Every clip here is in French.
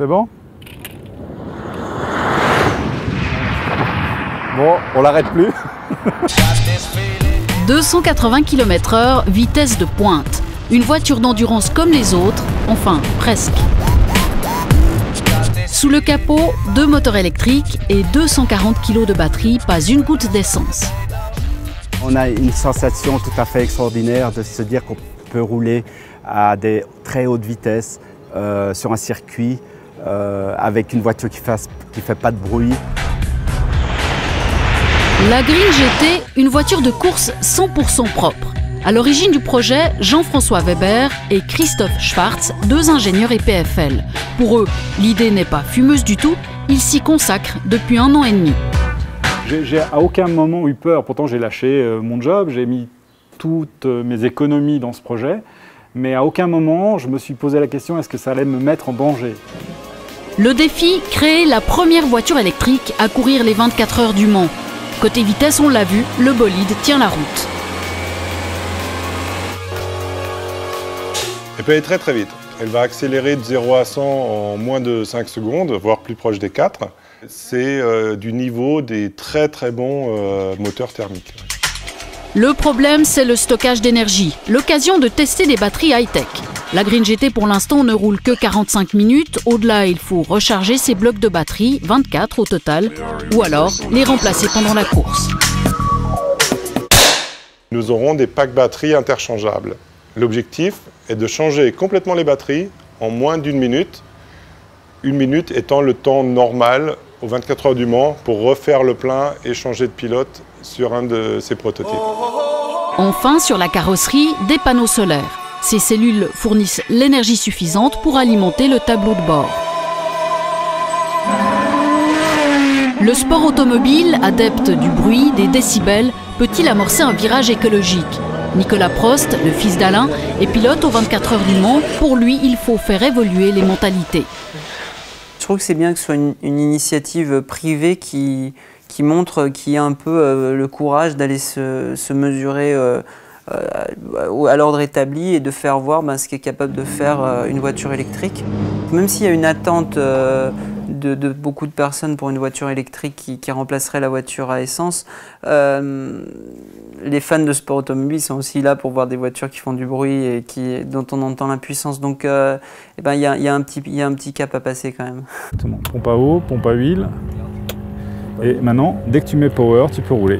C'est bon? Bon, on l'arrête plus. 280 km/h, vitesse de pointe. Une voiture d'endurance comme les autres, enfin presque. Sous le capot, 2 moteurs électriques et 240 kg de batterie, pas une goutte d'essence. On a une sensation tout à fait extraordinaire de se dire qu'on peut rouler à des très hautes vitesses sur un circuit avec une voiture qui fait pas de bruit. La Green GT, une voiture de course 100% propre. À l'origine du projet, Jean-François Weber et Christophe Schwartz, 2 ingénieurs EPFL. Pour eux, l'idée n'est pas fumeuse du tout, ils s'y consacrent depuis 1 an et demi. J'ai à aucun moment eu peur, pourtant j'ai lâché mon job, j'ai mis toutes mes économies dans ce projet, mais à aucun moment je me suis posé la question est-ce que ça allait me mettre en danger. Le défi, créer la première voiture électrique à courir les 24 heures du Mans. Côté vitesse, on l'a vu, le bolide tient la route. Elle peut aller très très vite. Elle va accélérer de 0 à 100 en moins de 5 secondes, voire plus proche des 4. C'est du niveau des très très bons moteurs thermiques. Le problème, c'est le stockage d'énergie. L'occasion de tester des batteries high-tech. La Green GT, pour l'instant, ne roule que 45 minutes. Au-delà, il faut recharger ses blocs de batterie, 24 au total, ou alors les remplacer pendant la course. Nous aurons des packs batteries interchangeables. L'objectif est de changer complètement les batteries en moins d'1 minute. 1 minute étant le temps normal aux 24 heures du Mans pour refaire le plein et changer de pilote sur un de ces prototypes. Enfin, sur la carrosserie, des panneaux solaires. Ces cellules fournissent l'énergie suffisante pour alimenter le tableau de bord. Le sport automobile, adepte du bruit, des décibels, peut-il amorcer un virage écologique? Nicolas Prost, le fils d'Alain, est pilote aux 24 heures du Mans. Pour lui, il faut faire évoluer les mentalités. Je trouve que c'est bien que ce soit une initiative privée qui montre qu'il y a un peu le courage d'aller se mesurer à l'ordre établi et de faire voir ce qu'est capable de faire une voiture électrique. Même s'il y a une attente de beaucoup de personnes pour une voiture électrique qui remplacerait la voiture à essence, les fans de sport automobile sont aussi là pour voir des voitures qui font du bruit et dont on entend l'impuissance. Donc il y a un petit cap à passer quand même. Pompe à eau, pompe à huile. Et maintenant, dès que tu mets power, tu peux rouler.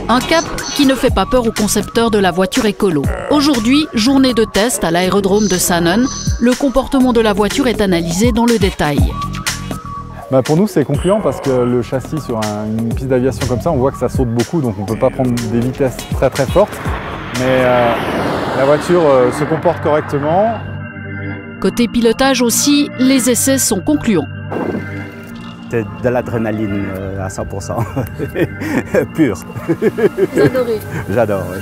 Un cap qui ne fait pas peur aux concepteurs de la voiture écolo. Aujourd'hui, journée de test à l'aérodrome de Sanon. Le comportement de la voiture est analysé dans le détail. Pour nous, c'est concluant parce que le châssis sur une piste d'aviation comme ça, on voit que ça saute beaucoup, donc on ne peut pas prendre des vitesses très très fortes. Mais la voiture se comporte correctement. Côté pilotage aussi, les essais sont concluants. C'est de l'adrénaline à 100%, pure. Vous adorez? J'adore, oui.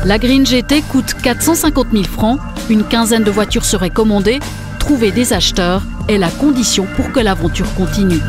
La Green GT coûte 450 000 francs, une quinzaine de voitures seraient commandées. Trouver des acheteurs est la condition pour que l'aventure continue.